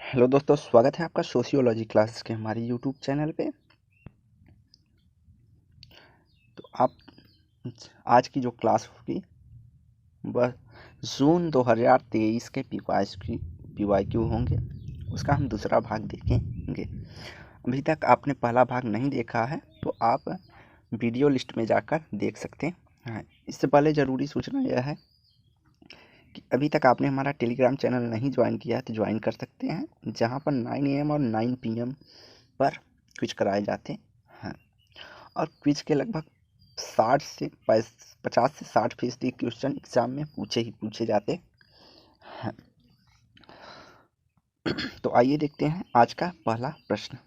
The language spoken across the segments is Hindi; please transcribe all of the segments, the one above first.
हेलो दोस्तों, स्वागत है आपका सोशियोलॉजी क्लास के हमारे यूट्यूब चैनल पे। तो आप आज की जो क्लास होगी वह जून 2023 के पीवाईक्यू होंगे। उसका हम दूसरा भाग देखेंगे। अभी तक आपने पहला भाग नहीं देखा है तो आप वीडियो लिस्ट में जाकर देख सकते हैं। इससे पहले ज़रूरी सूचना यह है कि अभी तक आपने हमारा टेलीग्राम चैनल नहीं ज्वाइन किया है तो ज्वाइन कर सकते हैं, जहाँ पर 9 AM और 9 PM पर क्विज कराए जाते हैं। और क्विज के लगभग 50 से 60% क्वेश्चन एग्जाम में पूछे जाते हैं। तो आइए देखते हैं आज का पहला प्रश्न।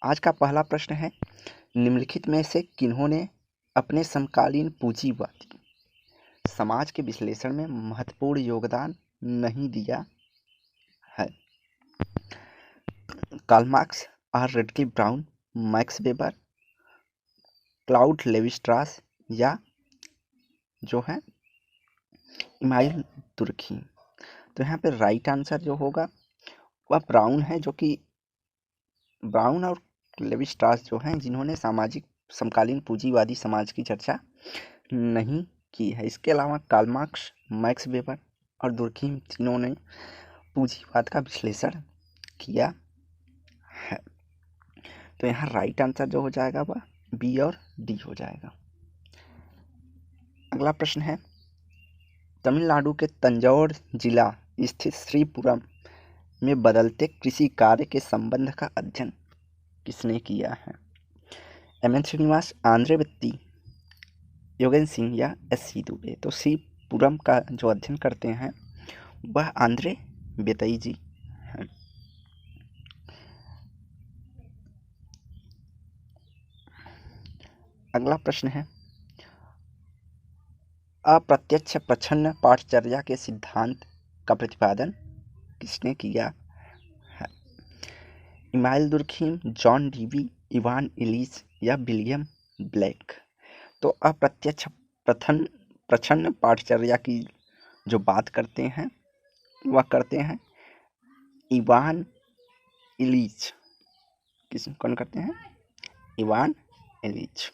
आज का पहला प्रश्न है, निम्नलिखित में से किन्होंने अपने समकालीन पूंजीवादी समाज के विश्लेषण में महत्वपूर्ण योगदान नहीं दिया है? Karl Marx, R Radcliffe Brown, Max Weber, Claude Levi Strauss या जो है इमाइल तुर्की। तो यहाँ पे राइट आंसर जो होगा वह ब्राउन है, जो कि ब्राउन और लेवी-स्ट्रॉस जो हैं जिन्होंने सामाजिक समकालीन पूंजीवादी समाज की चर्चा नहीं की है। इसके अलावा कार्ल मार्क्स, मैक्स वेबर और दुर्खीम तीनों ने पूंजीवाद का विश्लेषण किया है। तो यहाँ राइट आंसर जो हो जाएगा वह बी और डी हो जाएगा। अगला प्रश्न है, तमिलनाडु के तंजौर जिला स्थित श्रीपुरम में बदलते कृषि कार्य के संबंध का अध्ययन किसने किया है? एम.एन. श्रीनिवास, आंद्रे बत्ती, योगेंद्र सिंह या एस.सी. दुबे। तो श्रीपुरम का जो अध्ययन करते हैं वह आंद्रे बेतई जी हैं। अगला प्रश्न है, अप्रत्यक्ष प्रच्छन्न पाठचर्या के सिद्धांत का प्रतिपादन किसने किया है? Email Durkheim, John Dewey, Ivan Ellis या विलियम ब्लैक। तो अप्रत्यक्ष प्रच्छन्न पाठचर्या की जो बात करते हैं वह करते हैं इवान इलीच। कौन करते हैं? Ivan Ilyich.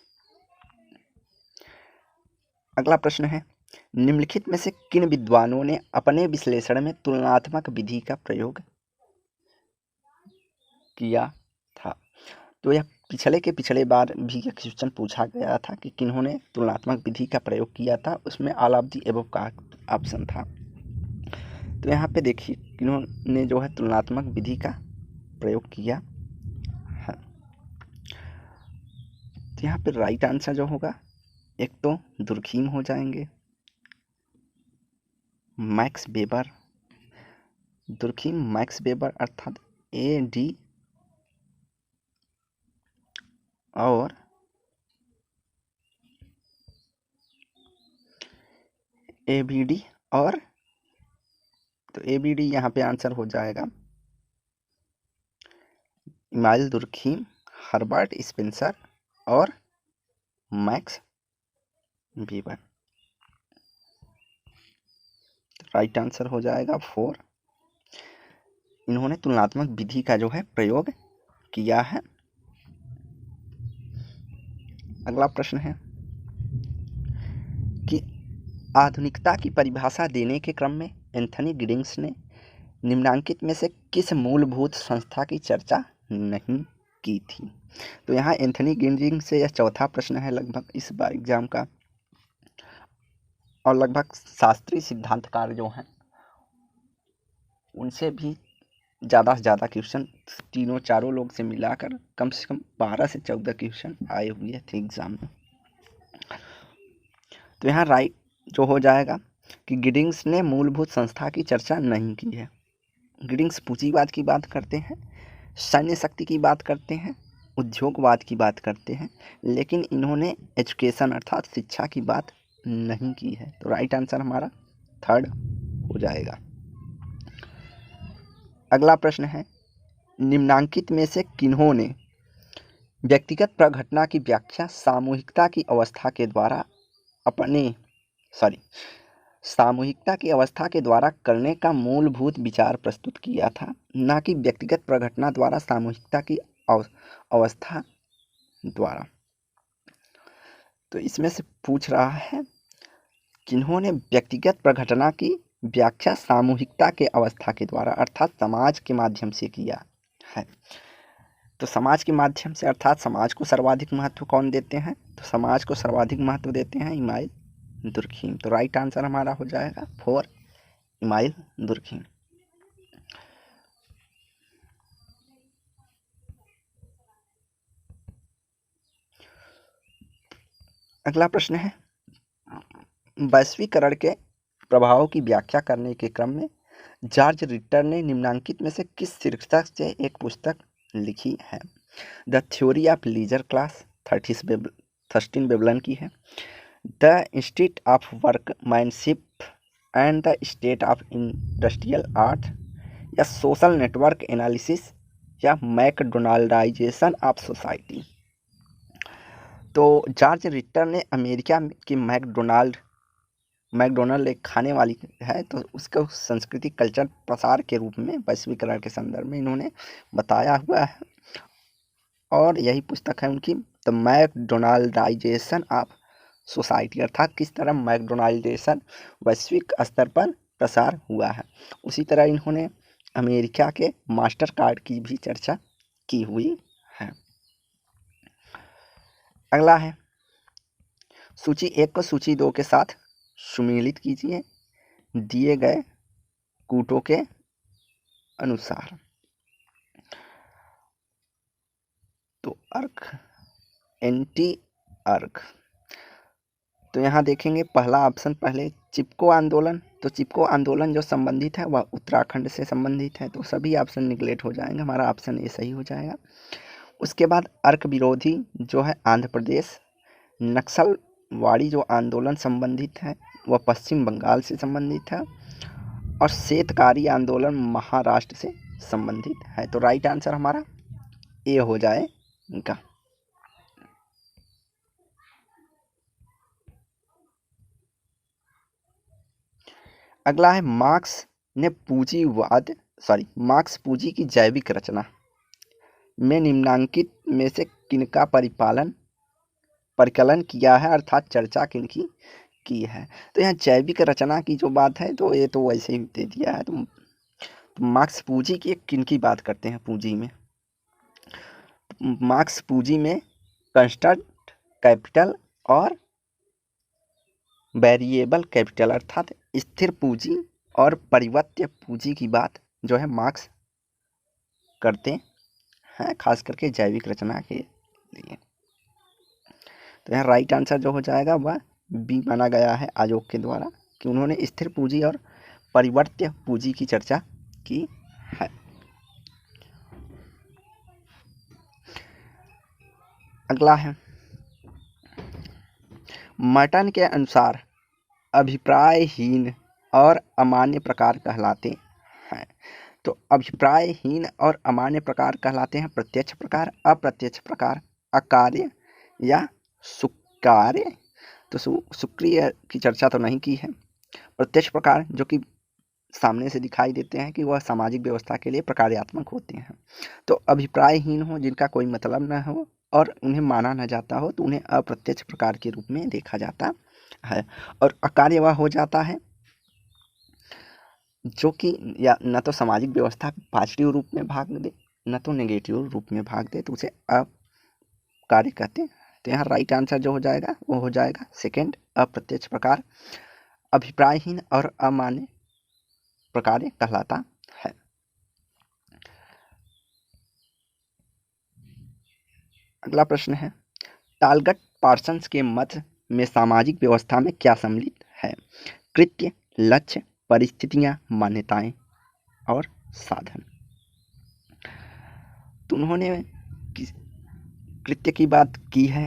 अगला प्रश्न है, निम्नलिखित में से किन विद्वानों ने अपने विश्लेषण में तुलनात्मक विधि का प्रयोग किया था? तो यह पिछले बार भी यह क्वेश्चन पूछा गया था कि किन्होंने तुलनात्मक विधि का प्रयोग किया था। उसमें ऑल ऑफ दी एबव का ऑप्शन था। तो यहाँ पे देखिए किन्होंने जो है तुलनात्मक विधि का प्रयोग किया है। तो यहाँ पे राइट आंसर जो होगा एक तो दुर्खीम हो जाएंगे, max weber, Durkheim max weber अर्थात AD और ABD और तो ABD यहाँ पे आंसर हो जाएगा इमाइल दुर्खीम, हर्बर्ट स्पेंसर और मैक्स वेबर। राइट आंसर हो जाएगा 4। इन्होंने तुलनात्मक विधि का जो है प्रयोग किया है। अगला प्रश्न है कि आधुनिकता की परिभाषा देने के क्रम में एंथनी गिडिंग्स ने निम्नांकित में से किस मूलभूत संस्था की चर्चा नहीं की थी? तो यहाँ एंथनी गिडिंग्स से यह चौथा प्रश्न है लगभग इस बार एग्जाम का, और लगभग शास्त्रीय सिद्धांतकार जो हैं उनसे भी ज़्यादा से ज़्यादा क्वेश्चन चारों लोग से मिलाकर कम से कम 12 से 14 क्वेश्चन आए हुए थे एग्जाम में। तो यहाँ राइट जो हो जाएगा कि गिडिंग्स ने मूलभूत संस्था की चर्चा नहीं की है। गिडिंग्स पूंजीवाद की बात करते हैं, सैन्य शक्ति की बात करते हैं, उद्योगवाद की बात करते हैं, लेकिन इन्होंने एजुकेशन अर्थात शिक्षा की बात नहीं की है। तो राइट आंसर हमारा 3rd हो जाएगा। अगला प्रश्न है, निम्नांकित में से किन्होंने व्यक्तिगत प्रघटना की व्याख्या सामूहिकता की अवस्था के द्वारा सामूहिकता की अवस्था के द्वारा करने का मूलभूत विचार प्रस्तुत किया था, ना कि व्यक्तिगत प्रघटना द्वारा सामूहिकता की अवस्था द्वारा। तो इसमें से पूछ रहा है किन्होंने व्यक्तिगत प्रघटना की व्याख्या सामूहिकता के अवस्था के द्वारा अर्थात समाज के माध्यम से किया है। तो समाज के माध्यम से अर्थात समाज को सर्वाधिक महत्व कौन देते हैं? तो समाज को सर्वाधिक महत्व देते हैं इमाइल दुर्खीम। तो राइट आंसर हमारा हो जाएगा 4 इमाइल दुर्खीम। अगला प्रश्न है वैश्वीकरण के प्रभावों की व्याख्या करने के क्रम में जॉर्ज रिटर ने निम्नांकित में से किस शीर्षक से एक पुस्तक लिखी है? The theory of leisure class 13 Veblen की है, the institute of workmanship and the state of industrial art, या सोशल नेटवर्क एनालिसिस, या मैकडोनाल्डाइजेशन ऑफ सोसाइटी। तो जॉर्ज रिटर ने अमेरिका की मैकडोनल्ड एक खाने वाली है, तो उसका सांस्कृतिक कल्चर प्रसार के रूप में वैश्वीकरण के संदर्भ में इन्होंने बताया हुआ है, और यही पुस्तक है उनकी द मैकडोनाल्डाइजेशन ऑफ सोसाइटी, अर्थात किस तरह मैकडोनाल्डाइजेशन वैश्विक स्तर पर प्रसार हुआ है। उसी तरह इन्होंने अमेरिका के मास्टर कार्ड की भी चर्चा की हुई है। अगला है सूची 1 को सूची 2 के साथ सुमेलित कीजिए दिए गए कूटों के अनुसार। तो अर्क, एंटी अर्क, तो यहाँ देखेंगे पहला ऑप्शन पहले चिपको आंदोलन। तो चिपको आंदोलन जो संबंधित है वह उत्तराखंड से संबंधित है, तो सभी ऑप्शन निगलेक्ट हो जाएंगे, हमारा ऑप्शन ए सही हो जाएगा। उसके बाद अर्क विरोधी जो है आंध्र प्रदेश, नक्सलवाड़ी जो आंदोलन संबंधित है वह पश्चिम बंगाल से संबंधित है, और शेतकारी आंदोलन महाराष्ट्र से संबंधित है। तो राइट आंसर हमारा ए हो जाएगा। अगला है मार्क्स पूंजी की जैविक रचना में निम्नांकित में से किनका परिकलन किया है, अर्थात चर्चा किनकी की है? तो यहाँ जैविक रचना की जो बात है तो ये तो वैसे ही दे दिया है। तो मार्क्स पूंजी की किनकी बात करते हैं? पूंजी में मार्क्स पूंजी में कंस्टेंट कैपिटल और वेरिएबल कैपिटल अर्थात स्थिर पूंजी और परिवर्त्य पूंजी की बात जो है मार्क्स करते हैं, खास करके जैविक रचना के लिए। तो यहाँ राइट आंसर जो हो जाएगा वह बी माना गया है आयोग के द्वारा कि उन्होंने स्थिर पूंजी और परिवर्त्य पूंजी की चर्चा की है। अगला है मर्टन के अनुसार अभिप्रायहीन और अमान्य प्रकार कहलाते हैं। तो अभिप्रायहीन और अमान्य प्रकार कहलाते हैं प्रत्यक्ष प्रकार, अप्रत्यक्ष प्रकार, अकार्य या सुकार्य। तो सुक्रिय की चर्चा तो नहीं की है। प्रत्यक्ष प्रकार जो कि सामने से दिखाई देते हैं कि वह सामाजिक व्यवस्था के लिए प्रकार्यात्मक होते हैं। तो अभिप्रायहीन हो, जिनका कोई मतलब न हो और उन्हें माना न जाता हो, तो उन्हें अप्रत्यक्ष प्रकार के रूप में देखा जाता है। और अकार्य वह हो जाता है जो कि या न तो सामाजिक व्यवस्था पॉजिटिव रूप में भाग दे न तो नेगेटिव रूप में भाग दे, तो उसे अकार्य कहते हैं। तो यहाँ राइट आंसर जो हो जाएगा वो हो जाएगा सेकंड, अप्रत्यक्ष प्रकार अभिप्रायहीन और अमान्य प्रकार कहलाता है। अगला प्रश्न है टालगट पार्सन्स के मत में सामाजिक व्यवस्था में क्या सम्मिलित है? कृत्य, लक्ष्य, परिस्थितियां, मान्यताएं और साधन। तो उन्होंने कृत्य की बात की है,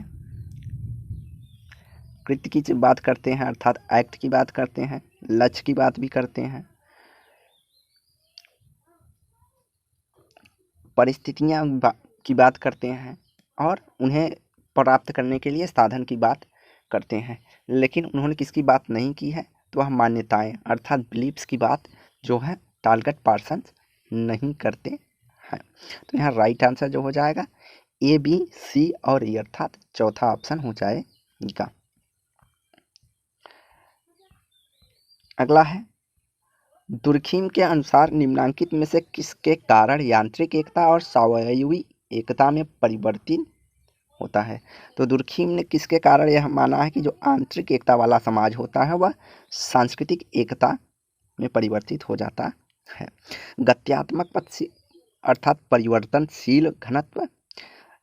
कृत्य की बात करते हैं अर्थात एक्ट की बात करते हैं, लक्ष्य की बात भी करते हैं, परिस्थितियां की बात करते हैं और उन्हें प्राप्त करने के लिए साधन की बात करते हैं। लेकिन उन्होंने किसकी बात नहीं की है? तो वह मान्यताएं अर्थात बिलीव्स की बात जो है टारगेट पर्सन नहीं करते हैं। तो यहाँ राइट आंसर जो हो जाएगा ए, बी, सी और ई अर्थात चौथा ऑप्शन हो जाएगा। अगला है, दुर्खिम के अनुसार निम्नांकित में से किसके कारण यांत्रिक एकता और स्वायवीय एकता में परिवर्तित होता है। तो दुर्खिम ने किसके कारण यह माना है कि जो आंतरिक एकता वाला समाज होता है वह सांस्कृतिक एकता में परिवर्तित हो जाता है। गत्यात्मक पक्ष अर्थात परिवर्तनशील घनत्व,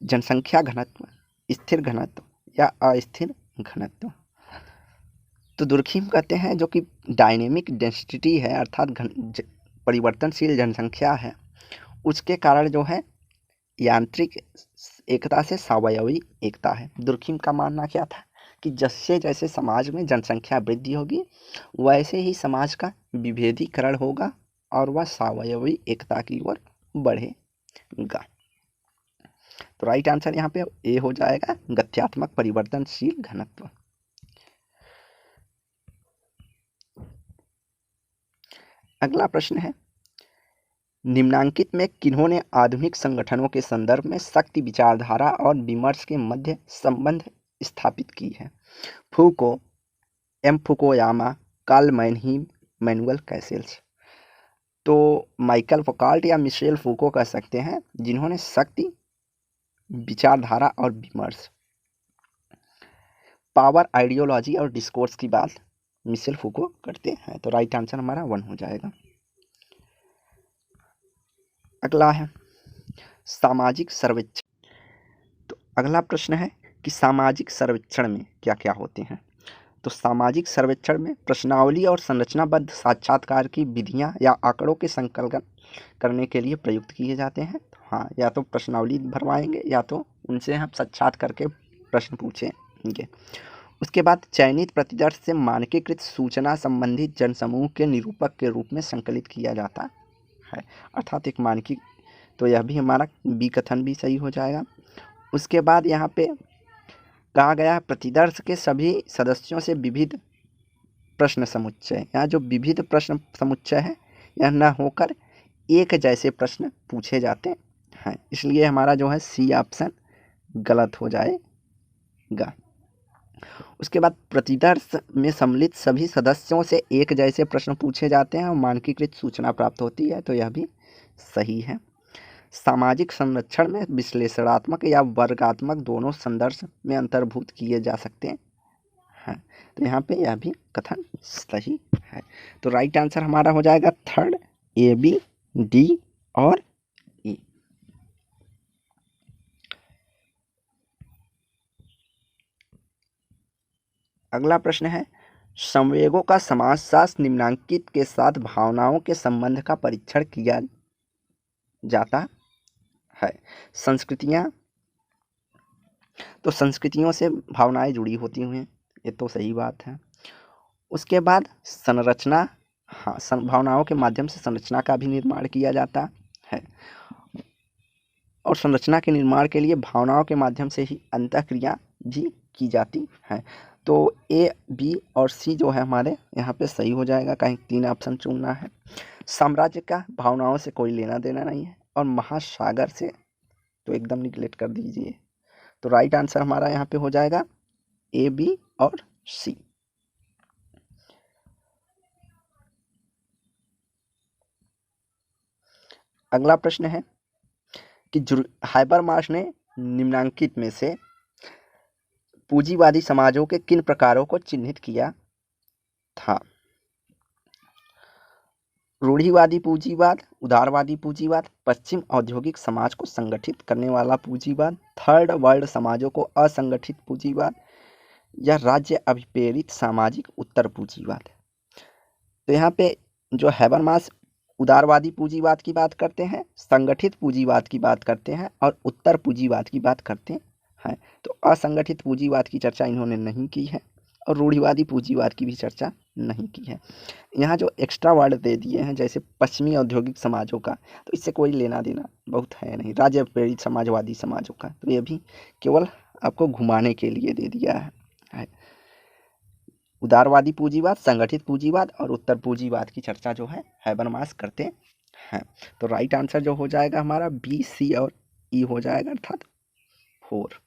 जनसंख्या घनत्व, स्थिर घनत्व या अस्थिर घनत्व। तो दुर्खिम कहते हैं जो कि डायनेमिक डेंसिटी है अर्थात परिवर्तनशील जनसंख्या है, उसके कारण जो है यांत्रिक एकता से स्वायवीय एकता है। दुर्खिम का मानना क्या था कि जैसे जैसे समाज में जनसंख्या वृद्धि होगी वैसे ही समाज का विभेदीकरण होगा और वह स्वायवीय एकता की ओर बढ़ेगा। तो राइट आंसर यहाँ पे ए हो जाएगा, गत्यात्मक परिवर्तनशील घनत्व। अगला प्रश्न है, निम्नांकित में किन्होंने आधुनिक संगठनों के संदर्भ में शक्ति विचारधारा और विमर्श के मध्य संबंध स्थापित की है। फूको, एम फुकुयामा, कार्ल मैनहीम, मैनुअल कैसेल्स। तो माइकल फौकाल्ट या मिशेल फूको कह सकते हैं जिन्होंने शक्ति विचारधारा और विमर्श, पावर, आइडियोलॉजी और डिस्कोर्स की बात मिशेल फूको करते हैं। तो राइट आंसर हमारा 1 हो जाएगा। अगला है सामाजिक सर्वेक्षण। तो अगला प्रश्न है कि सामाजिक सर्वेक्षण में क्या क्या होते हैं। तो सामाजिक सर्वेक्षण में प्रश्नावली और संरचनाबद्ध साक्षात्कार की विधियां या आंकड़ों के संकलन करने के लिए प्रयुक्त किए जाते हैं। हाँ, या तो प्रश्नावली भरवाएंगे या तो उनसे हम साक्षात्कार करके प्रश्न पूछेंगे। उसके बाद चयनित प्रतिदर्श से मानकीकृत सूचना संबंधित जनसमूह के निरूपक के रूप में संकलित किया जाता है अर्थात एक मानकी। तो यह भी हमारा बी कथन भी सही हो जाएगा। उसके बाद यहाँ पे कहा गया है प्रतिदर्श के सभी सदस्यों से विविध प्रश्न समुच्चय, यहाँ जो विविध प्रश्न समुच्चय है यह न होकर एक जैसे प्रश्न पूछे जाते हैं, इसलिए हमारा जो है सी ऑप्शन गलत हो जाएगा। उसके बाद प्रतिदर्श में सम्मिलित सभी सदस्यों से एक जैसे प्रश्न पूछे जाते हैं और मानकीकृत सूचना प्राप्त होती है, तो यह भी सही है। सामाजिक संरक्षण में विश्लेषणात्मक या वर्गात्मक दोनों संदर्भ में अंतर्भूत किए जा सकते हैं, तो यहाँ पे यह भी कथन सही है। तो राइट आंसर हमारा हो जाएगा 3rd, ए, बी, डी और ई। अगला प्रश्न है, संवेगों का समाजशास्त्र निम्नांकित के साथ भावनाओं के संबंध का परीक्षण किया जाता है। संस्कृतियाँ, तो संस्कृतियों से भावनाएं जुड़ी होती हैं, ये तो सही बात है। उसके बाद संरचना, हाँ, भावनाओं के माध्यम से संरचना का भी निर्माण किया जाता है और संरचना के निर्माण के लिए भावनाओं के माध्यम से ही अंतःक्रिया भी की जाती है। तो ए, बी और सी जो है हमारे यहाँ पे सही हो जाएगा, कहीं 3 ऑप्शन चुनना है। साम्राज्य का भावनाओं से कोई लेना देना नहीं है और महासागर से तो एकदम निगलेक्ट कर दीजिए। तो राइट आंसर हमारा यहाँ पे हो जाएगा ए, बी और सी। अगला प्रश्न है कि हाइबरमास ने निम्नांकित में से पूंजीवादी समाजों के किन प्रकारों को चिन्हित किया था। रूढ़िवादी पूंजीवाद, उदारवादी पूंजीवाद, पश्चिम औद्योगिक समाज को संगठित करने वाला पूंजीवाद, थर्ड वर्ल्ड समाजों को असंगठित पूंजीवाद या राज्य अभिप्रेरित सामाजिक उत्तर पूंजीवाद। तो यहाँ पे जो हैबरमास उदारवादी पूंजीवाद की बात करते हैं, संगठित पूंजीवाद की बात करते हैं और उत्तर पूंजीवाद की बात करते हैं। तो असंगठित पूंजीवाद की चर्चा इन्होंने नहीं की है और रूढ़िवादी पूंजीवाद की भी चर्चा नहीं की है। यहाँ जो एक्स्ट्रा वर्ड दे दिए हैं जैसे पश्चिमी औद्योगिक समाजों का, तो इससे कोई लेना देना बहुत है नहीं। राज्य प्रेरित समाजवादी समाजों का, तो ये भी केवल आपको घुमाने के लिए दे दिया है। उदारवादी पूंजीवाद, संगठित पूंजीवाद और उत्तर पूंजीवाद की चर्चा जो है हैबरमास करते हैं। तो राइट आंसर जो हो जाएगा हमारा बी, सी और ई हो जाएगा, अर्थात 4।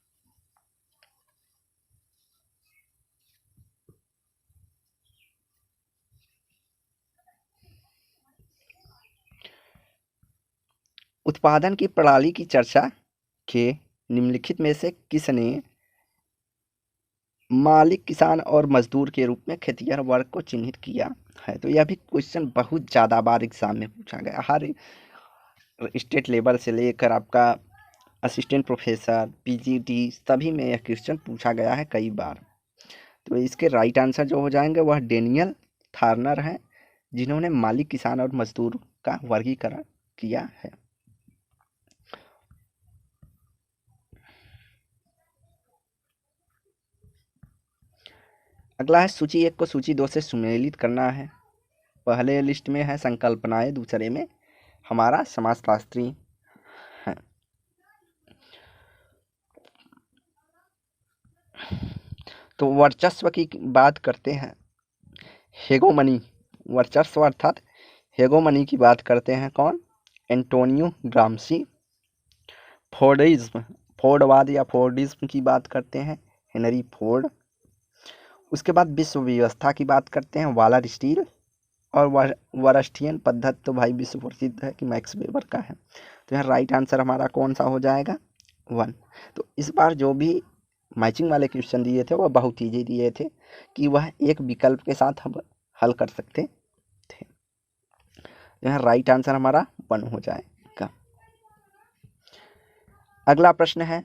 उत्पादन की प्रणाली की चर्चा के निम्नलिखित में से किसने मालिक, किसान और मजदूर के रूप में खेतिहर वर्ग को चिन्हित किया है? तो यह भी क्वेश्चन बहुत ज़्यादा बार एग्जाम में पूछा गया, हर स्टेट लेवल से लेकर आपका असिस्टेंट प्रोफेसर, पीजीटी सभी में यह क्वेश्चन पूछा गया है कई बार। तो इसके राइट आंसर जो हो जाएंगे वह डेनियल थार्नर हैं, जिन्होंने मालिक, किसान और मजदूर का वर्गीकरण किया है। अगला है सूची 1 को सूची 2 से सुमेलित करना है। पहले लिस्ट में है संकल्पनाएं, दूसरे में हमारा समाजशास्त्री है। तो वर्चस्व की बात करते हैं, हेगोमनी, वर्चस्व अर्थात हेगोमनी की बात करते हैं कौन? Antonio Gramsci. फोर्डिज्म, फोर्डवाद या फोर्डिज्म की बात करते हैं हेनरी फोर्ड। उसके बाद विश्व व्यवस्था की बात करते हैं वालर स्टील। और वरस्टियन पद्धति तो भाई विश्व प्रसिद्ध है कि मैक्स वेबर का है। तो यहाँ राइट आंसर हमारा कौन सा हो जाएगा? 1। तो इस बार जो भी मैचिंग वाले क्वेश्चन दिए थे वह बहुत ईजी दिए थे कि वह एक विकल्प के साथ हम हल कर सकते थे। यहाँ राइट आंसर हमारा 1 हो जाएगा। अगला प्रश्न है,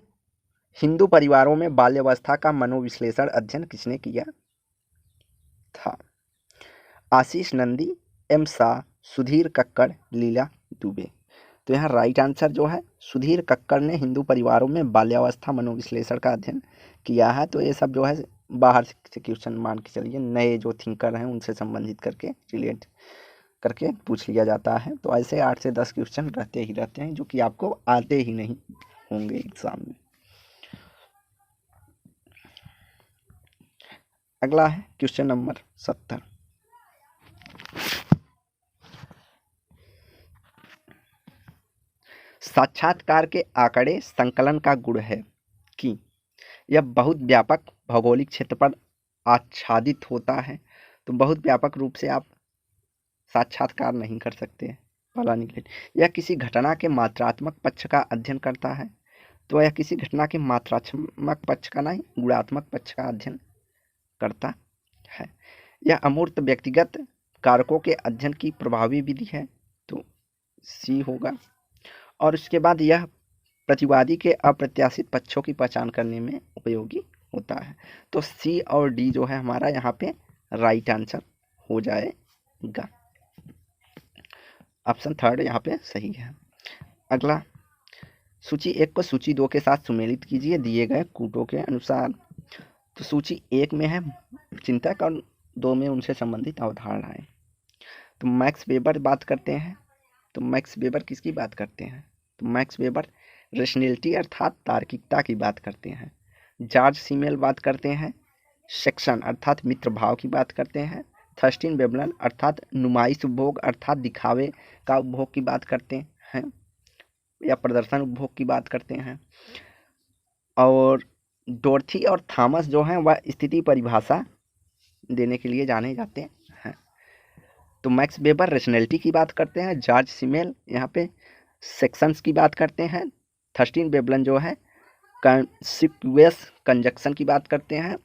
हिंदू परिवारों में बाल्यावस्था का मनोविश्लेषण अध्ययन किसने किया था? आशीष नंदी, एम शाह, सुधीर कक्कड़, लीला दुबे। तो यहाँ राइट आंसर जो है सुधीर कक्कड़ ने हिंदू परिवारों में बाल्यावस्था मनोविश्लेषण का अध्ययन किया है। तो ये सब जो है बाहर से क्वेश्चन मान के चलिए, नए जो थिंकर हैं उनसे संबंधित करके रिलेट करके पूछ लिया जाता है। तो ऐसे 8 से 10 क्वेश्चन रहते ही रहते हैं जो कि आपको आते ही नहीं होंगे एग्जाम में। अगला है क्वेश्चन नंबर 70। साक्षात्कार के आंकड़े संकलन का गुण है कि यह बहुत व्यापक भौगोलिक क्षेत्र पर आच्छादित होता है। तो बहुत व्यापक रूप से आप साक्षात्कार नहीं कर सकते, पहला निकले। यह किसी घटना के मात्रात्मक पक्ष का अध्ययन करता है। तो यह किसी घटना के मात्रात्मक पक्ष का नहीं, गुणात्मक पक्ष का अध्ययन करता है। यह अमूर्त व्यक्तिगत कारकों के अध्ययन की प्रभावी विधि है। तो सी होगा। और उसके बाद यह प्रतिवादी के अप्रत्याशित पक्षों की पहचान करने में उपयोगी होता है। तो सी और डी जो है हमारा यहाँ पे राइट आंसर हो जाएगा। ऑप्शन 3 यहाँ पे सही है। अगला, सूची 1 को सूची 2 के साथ सुमेलित कीजिए दिए गए कूटों के अनुसार। तो सूची 1 में है चिंतक और 2 में उनसे संबंधित अवधारणाएं। तो मैक्स वेबर बात करते हैं। तो मैक्स वेबर किसकी बात करते हैं? तो मैक्स वेबर रेशनैलिटी अर्थात तार्किकता की बात करते हैं। जॉर्ज सीमेल बात करते हैं सेक्शन अर्थात मित्र भाव की बात करते हैं। थर्स्टिन वेबलन अर्थात नुमाइश उपभोग अर्थात दिखावे का उपभोग की बात करते हैं या प्रदर्शन उपभोग की बात करते हैं। और डोर्थी और थॉमस जो हैं वह स्थिति परिभाषा देने के लिए जाने जाते हैं। तो मैक्स वेबर रेशनैलिटी की बात करते हैं, जॉर्ज सीमेल यहाँ पे सेक्शंस की बात करते हैं, थर्स्टिन वेबलन जो है कॉन्सिक्वेंस कंजक्शन की बात करते हैं,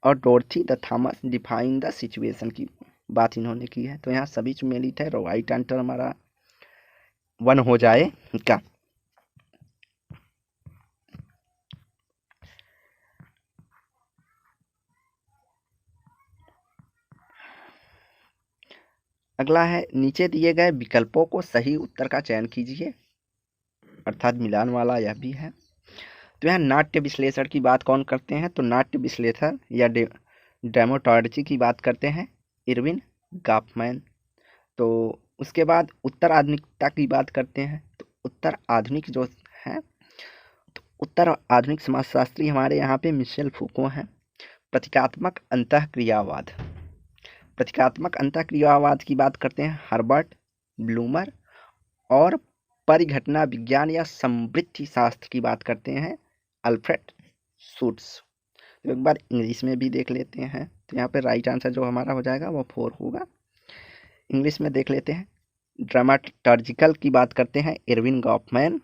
और Dorothy the Thomas define the situation की बात इन्होंने की है। तो यहाँ सभी सुमेलित है। राइट आंसर हमारा 1 हो जाएगा। अगला है, नीचे दिए गए विकल्पों को सही उत्तर का चयन कीजिए, अर्थात मिलान वाला यह भी है। तो यहाँ नाट्य विश्लेषण की बात कौन करते हैं? तो नाट्य विश्लेषण या ड्रामेटोलॉजी की बात करते हैं इरविन गॉफमैन। तो उसके बाद उत्तर आधुनिकता की बात करते हैं। तो उत्तर आधुनिक जो है, तो उत्तर आधुनिक समाजशास्त्री हमारे यहाँ पे मिशेल फूको हैं। प्रतीकात्मक अंतःक्रियावाद। प्रतीकात्मक अंतःक्रियावाद की बात करते हैं हर्बर्ट ब्लूमर, और परिघटना विज्ञान या समृद्धि शास्त्र की बात करते हैं अल्फ्रेड शूट्स। तो एक बार इंग्लिश में भी देख लेते हैं। तो यहाँ पे राइट आंसर जो हमारा हो जाएगा वो 4 होगा। इंग्लिश में देख लेते हैं। ड्रामाटर्जिकल की बात करते हैं Irwin Goffman.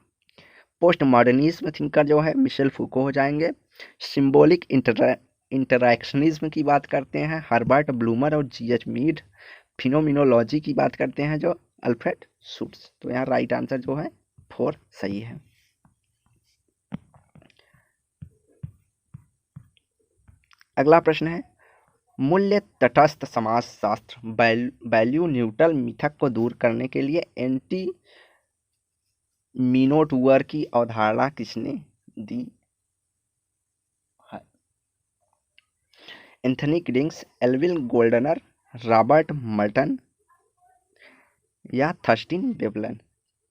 Post modernism thinker जो है मिशेल फूको हो जाएंगे। सिंबॉलिक इंटरैक्शनिज्म की बात करते हैं हर्बर्ट ब्लूमर और जी.एच. मीड। फिनोमिनोलॉजी की बात करते हैं जो अल्फ्रेड शूट्स। तो यहाँ राइट आंसर जो है 4 सही है। अगला प्रश्न है मूल्य तटस्थ समाजशास्त्र वैल्यू न्यूट्रल मिथक को दूर करने के लिए एंटी मिनोटूअर की अवधारणा किसने दी है? Anthony किडिंग्स, Alvin Goldener, Robert Multan या थर्स्टिन वेबलन।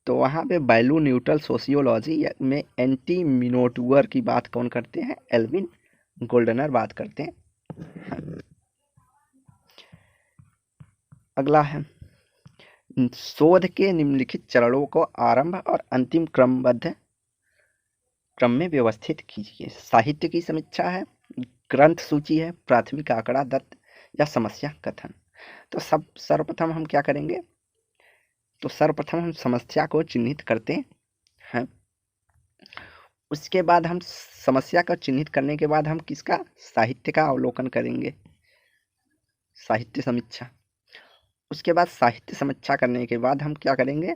तो वहाँ पे वैल्यू न्यूट्रल सोशियोलॉजी में एंटी मिनोटूअर की बात कौन करते हैं? एल्विन गोल्डनर बात करते हैं। अगला है शोध के निम्नलिखित चरणों को आरंभ और अंतिम क्रमबद्ध क्रम में व्यवस्थित कीजिए। साहित्य की समीक्षा है, ग्रंथ सूची है, प्राथमिक आंकड़ा दत्त या समस्या कथन। तो सर्वप्रथम हम क्या करेंगे? तो सर्वप्रथम हम समस्या को चिन्हित करते हैं। उसके बाद हम समस्या को चिन्हित करने के बाद हम किसका? साहित्य का अवलोकन करेंगे, साहित्य समीक्षा। उसके बाद साहित्य समीक्षा करने के बाद हम क्या करेंगे?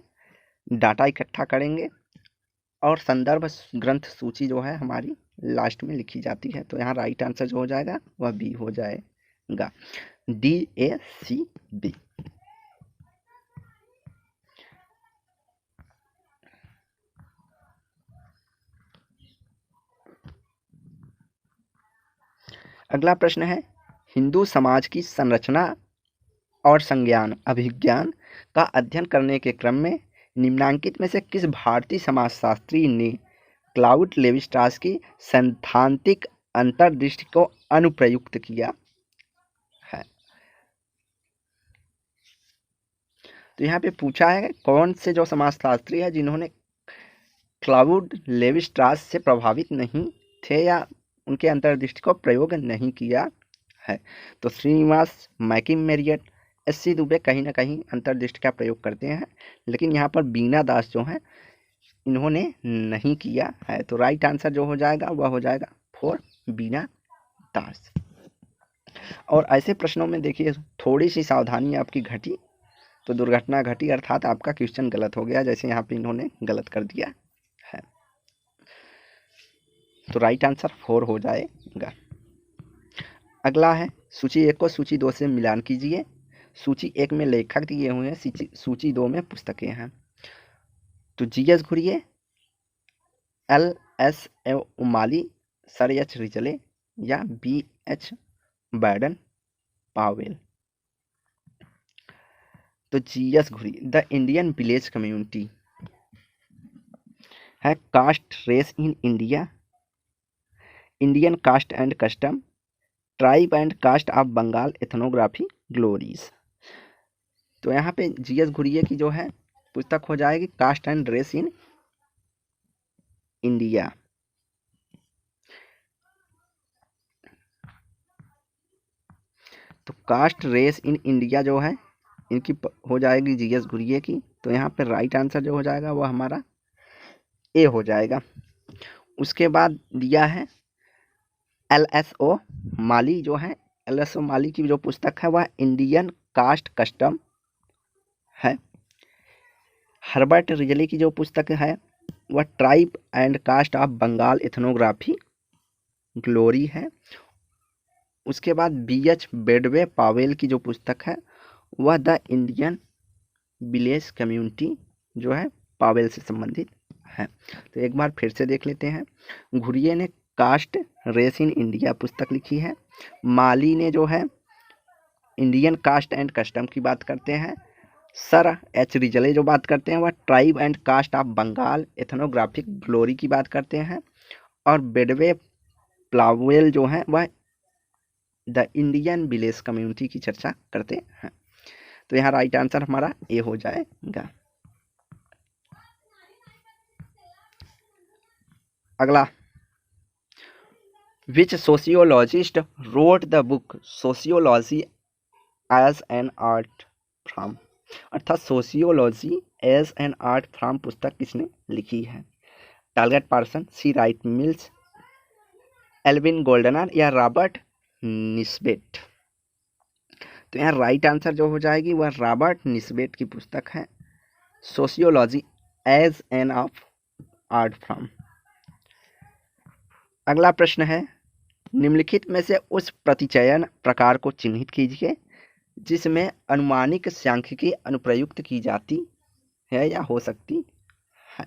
डाटा इकट्ठा करेंगे और संदर्भ ग्रंथ सूची जो है हमारी लास्ट में लिखी जाती है। तो यहाँ राइट आंसर जो हो जाएगा वह बी हो जाएगा, DACB। अगला प्रश्न है हिंदू समाज की संरचना और संज्ञान अभिज्ञान का अध्ययन करने के क्रम में निम्नांकित में से किस भारतीय समाजशास्त्री ने क्लाउड लेवी-स्ट्रॉस की सैद्धांतिक अंतर्दृष्टि को अनुप्रयुक्त किया है? तो यहाँ पे पूछा है कौन से जो समाजशास्त्री है जिन्होंने क्लाउड लेवी-स्ट्रॉस से प्रभावित नहीं थे या उनके अंतर्दृष्टि को प्रयोग नहीं किया है। तो श्रीनिवास, मैकिम मेरियट, एस.सी. दुबे कहीं ना कहीं अंतर्दृष्टि का प्रयोग करते हैं, लेकिन यहाँ पर बीना दास जो हैं इन्होंने नहीं किया है। तो राइट आंसर जो हो जाएगा वह हो जाएगा 4 बीना दास। और ऐसे प्रश्नों में देखिए थोड़ी सी सावधानी आपकी घटी तो दुर्घटना घटी, अर्थात आपका क्वेश्चन गलत हो गया, जैसे यहाँ पे इन्होंने गलत कर दिया है। तो राइट आंसर 4 हो जाएगा। अगला है सूची 1 को सूची 2 से मिलान कीजिए। सूची 1 में लेखक दिए हुए हैं, सूची 2 में पुस्तकें हैं। तो GS. Ghurye, L.S. O'Malley, sir H Risley या B.H. Baden Powell. तो GS. Ghurye the Indian village community है, caste race in India, Indian caste and custom, tribe and caste of Bengal ethnography glossary. तो यहाँ पे जी.एस. घुरिये की जो है पुस्तक हो जाएगी caste and race in India. तो कास्ट रेस इन इंडिया जो है इनकी हो जाएगी जी.एस. घुरिये की। तो यहाँ पे राइट आंसर जो हो जाएगा वो हमारा ए हो जाएगा। उसके बाद दिया है L.S.O. माली जो है, L.S.O. माली की जो पुस्तक है वह इंडियन कास्ट कस्टम है। हर्बर्ट रिजली की जो पुस्तक है वह tribe and caste of Bengal ethnography glossary है। उसके बाद B.H. बेडवे पावेल की जो पुस्तक है वह द इंडियन विलेज कम्युनिटी जो है पावेल से संबंधित है। तो एक बार फिर से देख लेते हैं। घुरिये ने कास्ट रेस इन इंडिया पुस्तक लिखी है। माली ने जो है इंडियन कास्ट एंड कस्टम की बात करते हैं। सर एच रिजले जो बात करते हैं वह tribe and caste of Bengal ethnographic glossary की बात करते हैं। और बेडवे पावेल जो है वह द इंडियन विलेज कम्युनिटी की चर्चा करते हैं। तो यहाँ राइट आंसर हमारा ए हो जाएगा। अगला, which sociologist wrote the book sociology as an art form, अर्थात sociology as an art form पुस्तक किसने लिखी है? Talcott Parson, C Wright Mills, Alvin Gouldner या रॉबर्ट निस्बेट? तो यहाँ राइट आंसर जो हो जाएगी वह रॉबर्ट निस्बेट की पुस्तक है sociology as an of art form. अगला प्रश्न है, निम्नलिखित में से उस प्रतिचयन प्रकार को चिन्हित कीजिए जिसमें अनुमानिक सांख्यिकी अनुप्रयुक्त की जाती है या हो सकती है।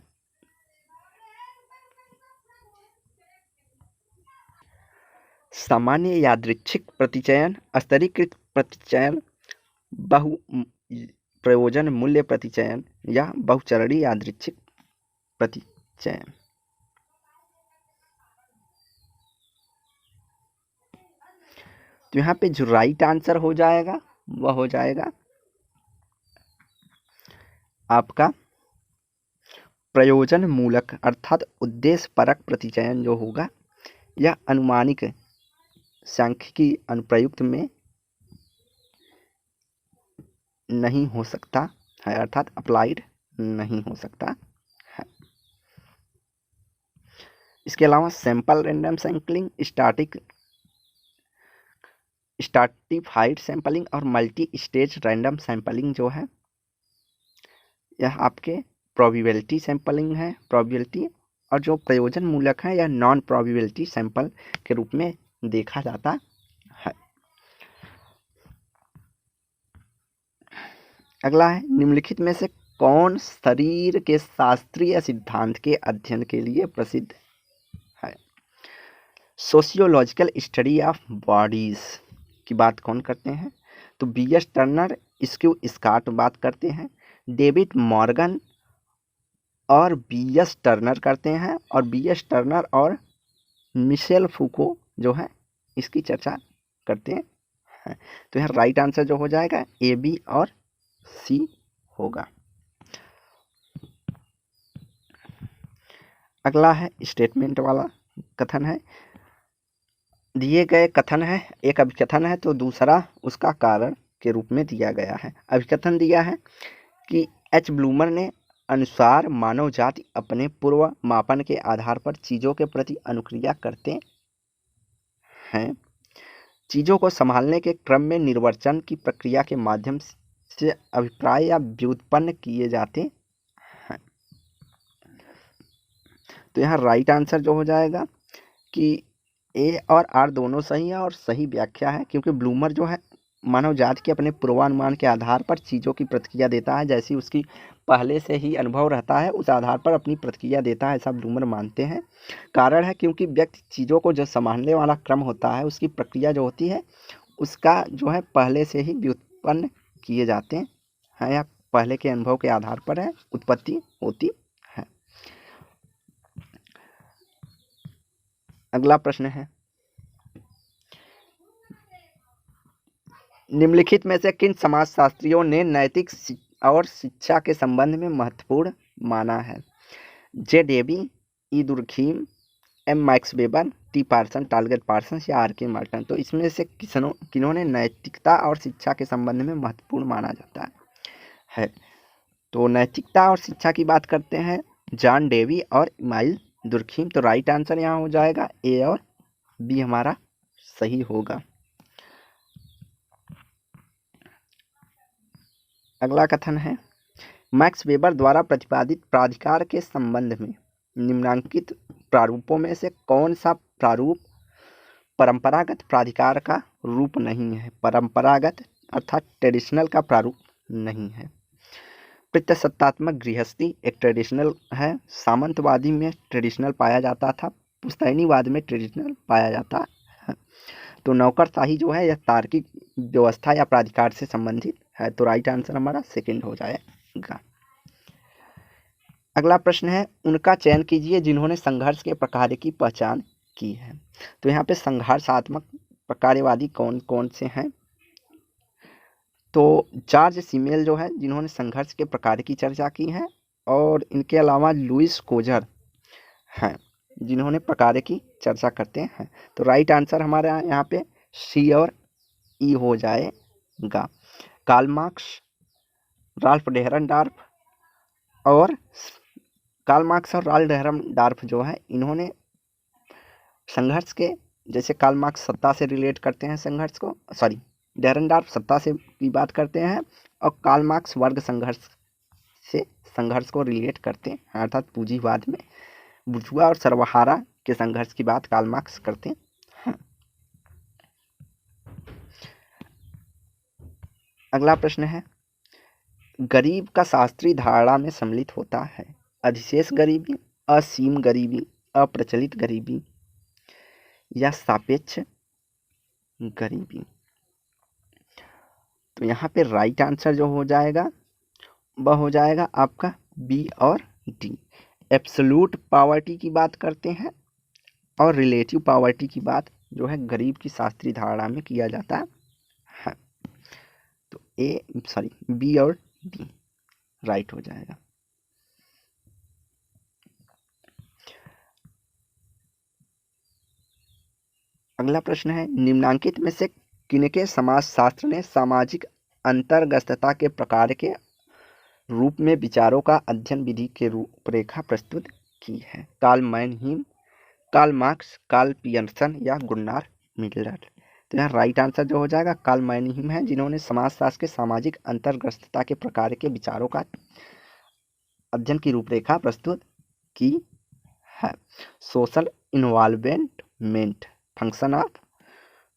सामान्य यादृच्छिक प्रतिचयन, स्तरीकृत प्रतिचयन, बहु प्रयोजन मूल्य प्रतिचयन या बहुचरणीय यादृच्छिक प्रतिचयन? तो यहाँ पे जो राइट आंसर हो जाएगा वह हो जाएगा आपका प्रयोजन मूलक अर्थात उद्देश्य परक प्रतिचयन जो होगा यह अनुमानिक सांख्यिकी अनुप्रयुक्त में नहीं हो सकता है, अर्थात अप्लाइड नहीं हो सकता है। इसके अलावा sample random sampling, stratified sampling और मल्टी स्टेज रैंडम सैंपलिंग जो है यह आपके प्रोबेबिलिटी सैंपलिंग है, प्रोबेबिलिटी, और जो प्रयोजन मूलक है यह नॉन प्रोबेबिलिटी सैंपल के रूप में देखा जाता है। अगला है, निम्नलिखित में से कौन शरीर के शास्त्रीय सिद्धांत के अध्ययन के लिए प्रसिद्ध है? सोशियोलॉजिकल स्टडी ऑफ बॉडीज की बात कौन करते हैं? तो बी.एस. टर्नर, स्क्यू स्कॉट बात करते हैं, डेविड मॉर्गन और बी.एस. टर्नर करते हैं, और बी.एस. टर्नर और मिशेल फूको जो है इसकी चर्चा करते हैं। तो यहाँ राइट आंसर जो हो जाएगा ए, बी और सी होगा। अगला है स्टेटमेंट वाला कथन है, दिए गए कथन है, एक अभिकथन है तो दूसरा उसका कारण के रूप में दिया गया है। अभिकथन दिया है कि एच ब्लूमर ने अनुसार मानव जाति अपने पूर्व मापन के आधार पर चीज़ों के प्रति अनुक्रिया करते हैं, चीज़ों को संभालने के क्रम में निर्वचन की प्रक्रिया के माध्यम से अभिप्राय या व्युत्पन्न किए जाते हैं। तो यहाँ राइट आंसर जो हो जाएगा कि ए और आर दोनों सही है और सही व्याख्या है, क्योंकि ब्लूमर जो है मानव जाति के अपने पूर्वानुमान के आधार पर चीज़ों की प्रतिक्रिया देता है, जैसी उसकी पहले से ही अनुभव रहता है उस आधार पर अपनी प्रतिक्रिया देता है, ऐसा ब्लूमर मानते हैं। कारण है क्योंकि व्यक्ति चीज़ों को जो संभालने वाला क्रम होता है उसकी प्रक्रिया जो होती है उसका जो है पहले से ही व्युत्पन्न किए जाते हैं या पहले के अनुभव के आधार पर है उत्पत्ति होती है। अगला प्रश्न है, निम्नलिखित में से किन समाजशास्त्रियों ने नैतिक और शिक्षा के संबंध में महत्वपूर्ण माना है? J Dewey, E Durkheim, M Max Weber, T Parson, Talcott Parson या आर के मार्टन? तो इसमें से किन्होंने नैतिकता और शिक्षा के संबंध में महत्वपूर्ण माना जाता है? तो नैतिकता और शिक्षा की बात करते हैं जॉन डेवी और इमाइल दुर्खीम। तो राइट आंसर यहाँ हो जाएगा ए और बी हमारा सही होगा। अगला कथन है, मैक्स वेबर द्वारा प्रतिपादित प्राधिकार के संबंध में निम्नांकित प्रारूपों में से कौन सा प्रारूप परंपरागत प्राधिकार का रूप नहीं है? परंपरागत अर्थात ट्रेडिशनल का प्रारूप नहीं है। प्रत्यसत्तात्मक गृहस्थी एक ट्रेडिशनल है, सामंतवादी में ट्रेडिशनल पाया जाता था, पुश्तैनीवाद में ट्रेडिशनल पाया जाता है। तो नौकरशाही जो है यह तार्किक व्यवस्था या प्राधिकार से संबंधित है। तो राइट आंसर हमारा सेकंड हो जाएगा। अगला प्रश्न है, उनका चयन कीजिए जिन्होंने संघर्ष के प्रकार की पहचान की है। तो यहाँ पे संघर्षात्मक प्रकारवादी कौन कौन से हैं? तो जॉर्ज सिमेल जो है जिन्होंने संघर्ष के प्रकार की चर्चा की है, और इनके अलावा लुइस कोजर हैं जिन्होंने प्रकार की चर्चा करते हैं। तो राइट आंसर हमारा यहाँ पे सी और ई हो जाएगा। कार्ल मार्क्स, राल्फ डेहरनडॉर्फ और राल्फ जो है इन्होंने संघर्ष के, जैसे कार्ल मार्क्स सत्ता से रिलेट करते हैं संघर्ष को, सॉरी डेहरनडॉर्फ सत्ता से की बात करते हैं, और कार्ल मार्क्स वर्ग संघर्ष से संघर्ष को रिलेट करते हैं, अर्थात पूंजीवाद में बुर्जुआ और सर्वहारा के संघर्ष की बात कार्ल मार्क्स करते हैं। अगला प्रश्न है, गरीब का शास्त्रीय धारणा में सम्मिलित होता है अधिशेष गरीबी, असीम गरीबी, अप्रचलित गरीबी या सापेक्ष गरीबी। तो यहाँ पे राइट आंसर जो हो जाएगा वह हो जाएगा आपका बी और डी। एब्सोल्यूट पॉवर्टी की बात करते हैं और रिलेटिव पॉवर्टी की बात जो है गरीब की शास्त्रीय धारणा में किया जाता है। तो बी और डी राइट हो जाएगा। अगला प्रश्न है, निम्नांकित में से किनके समाजशास्त्र ने सामाजिक अंतर्गतता के प्रकार के रूप में विचारों का अध्ययन विधि के रूपरेखा प्रस्तुत की है? Karl Mannheim, Karl Marx, Karl Pearson या गुन्नार मिलर। तो यहाँ राइट आंसर जो हो जाएगा कार्ल मैनहीम है जिन्होंने समाजशास्त्र के सामाजिक अंतर्गतता के प्रकार के विचारों का अध्ययन की रूपरेखा प्रस्तुत की है। Social involvement, function of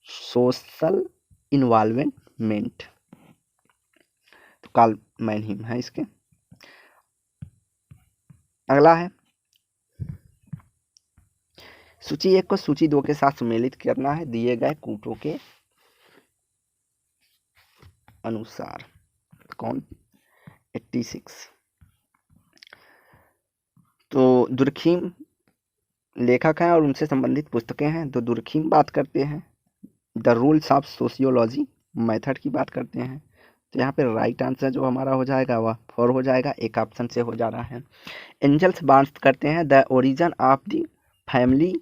social involvement, तो कार्ल मैनहीम है इसके। अगला है, सूची 1 को सूची 2 के साथ सम्मिलित करना है दिए गए कूटों के अनुसार। कौन? 86। तो दुर्खीम लेखक हैं और उनसे संबंधित पुस्तकें हैं। तो दुर्खीम बात करते हैं the rules of sociology method की बात करते हैं। तो यहाँ पे राइट आंसर जो हमारा हो जाएगा वह 4 हो जाएगा, एक ऑप्शन से हो जा रहा है। एंजल्स बात करते हैं the origin of the family,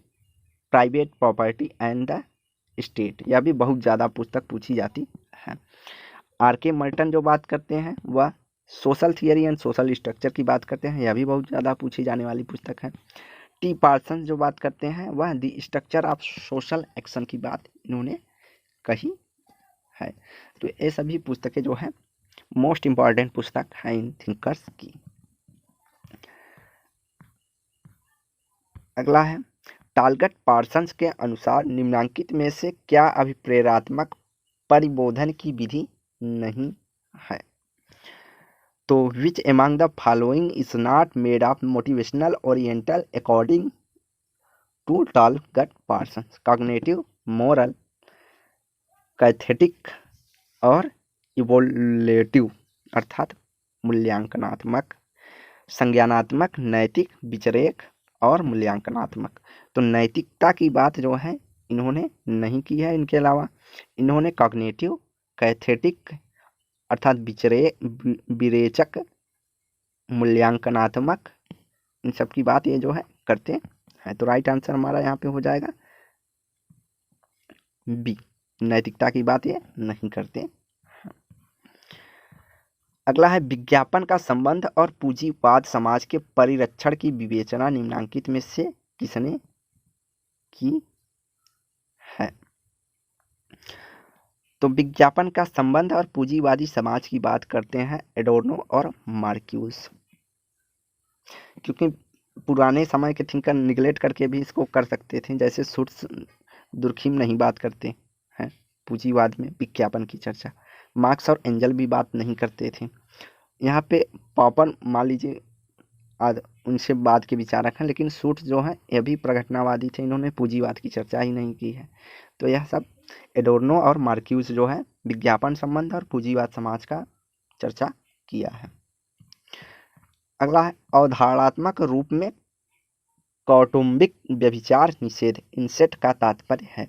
private property and the state. यह भी बहुत ज़्यादा पुस्तक पूछी जाती है। आर.के. मर्टन जो बात करते हैं वह social theory and social structure की बात करते हैं। यह भी बहुत ज़्यादा पूछी जाने वाली पुस्तक है। टी. पार्सन जो बात करते हैं वह the structure of social action की बात इन्होंने कही है। तो ये सभी पुस्तकें जो है मोस्ट इम्पॉर्टेंट पुस्तक है इन थिंकर्स की। अगला है, टालगट पार्सन्स के अनुसार निम्नांकित में से क्या अभिप्रेरणात्मक परिबोधन की विधि नहीं है? तो which among the following is not made of motivational oriental according to Talcott Parsons? Cognitive, moral, cathectic और इवोल्यूटिव, अर्थात मूल्यांकनात्मक, संज्ञानात्मक, नैतिक, विचारक और मूल्यांकनात्मक। तो नैतिकता की बात जो है इन्होंने नहीं की है। इनके अलावा इन्होंने कॉग्निटिव, कैथेटिक अर्थात विरेचक, मूल्यांकनात्मक, इन सब की बात ये जो है करते हैं। तो राइट आंसर हमारा यहाँ पे हो जाएगा बी, नैतिकता की बात ये नहीं करते। अगला है, विज्ञापन का संबंध और पूंजीवाद समाज के परिरक्षण की विवेचना निम्नांकित में से किसने की है? तो विज्ञापन का संबंध और पूंजीवादी समाज की बात करते हैं एडोर्नो और मार्क्यूस, क्योंकि पुराने समय के थिंकर निगलेक्ट करके भी इसको कर सकते थे, जैसे सुट्स दुर्खीम नहीं बात करते हैं पूंजीवाद में विज्ञापन की चर्चा। मार्क्स और एंजल भी बात नहीं करते थे। यहाँ पे पॉपर मान लीजिए उनसे बाद के विचारक हैं, लेकिन सूट जो है ये भी प्रघटनावादी थे, इन्होंने पूंजीवाद की चर्चा ही नहीं की है। तो यह सब एडोर्नो और मार्क्यूस जो है विज्ञापन संबंध और पूंजीवाद समाज का चर्चा किया है। अगला है, अवधारणात्मक रूप में कौटुंबिक व्यभिचार निषेध इंसेट का तात्पर्य है?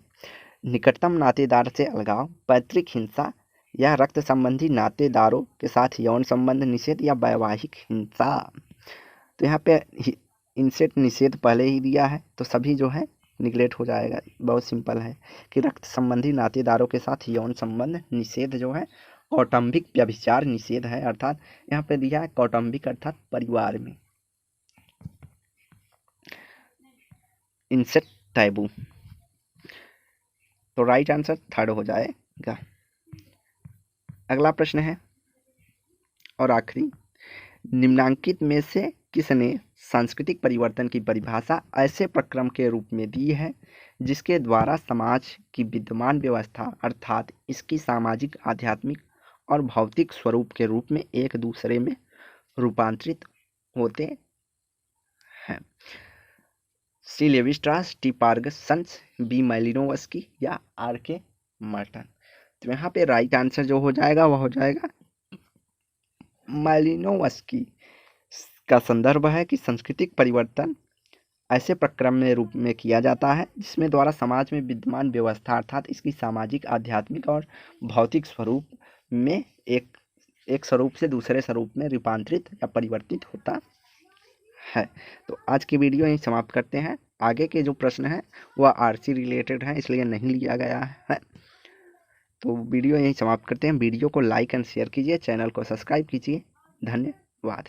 निकटतम नातेदार से अलगाव, पैतृक हिंसा या रक्त संबंधी नातेदारों के साथ यौन संबंध निषेध या वैवाहिक हिंसा। तो यहाँ पे इंसेट निषेध पहले ही दिया है तो सभी जो है निगलेक्ट हो जाएगा। बहुत सिंपल है कि रक्त संबंधी नातेदारों के साथ यौन संबंध निषेध जो है कौटुंबिक व्यभिचार निषेध है, अर्थात यहाँ पे दिया है कौटुंबिक अर्थात परिवार में। इंसेट टैबू, तो राइट आंसर थर्ड हो जाएगा। अगला प्रश्न है और आखिरी, निम्नांकित में से किसने सांस्कृतिक परिवर्तन की परिभाषा ऐसे प्रक्रम के रूप में दी है जिसके द्वारा समाज की विद्यमान व्यवस्था अर्थात इसकी सामाजिक, आध्यात्मिक और भौतिक स्वरूप के रूप में एक दूसरे में रूपांतरित होते हैं? सी लेवी-स्ट्रॉस, टी पार्गसन्स, बी मैलिनोवस्की या आर के मर्टन। तो यहाँ पे राइट आंसर जो हो जाएगा वह हो जाएगा मैलिनोवस्की। का संदर्भ है कि सांस्कृतिक परिवर्तन ऐसे प्रक्रम में रूप में किया जाता है जिसमें द्वारा समाज में विद्यमान व्यवस्था अर्थात इसकी सामाजिक, आध्यात्मिक और भौतिक स्वरूप में एक स्वरूप से दूसरे स्वरूप में रूपांतरित या परिवर्तित होता है। तो आज की वीडियो यहीं समाप्त करते हैं। आगे के जो प्रश्न हैं वह आरसी रिलेटेड हैं, इसलिए नहीं लिया गया है। तो वीडियो यहीं समाप्त करते हैं। वीडियो को लाइक एंड शेयर कीजिए, चैनल को सब्सक्राइब कीजिए। धन्यवाद।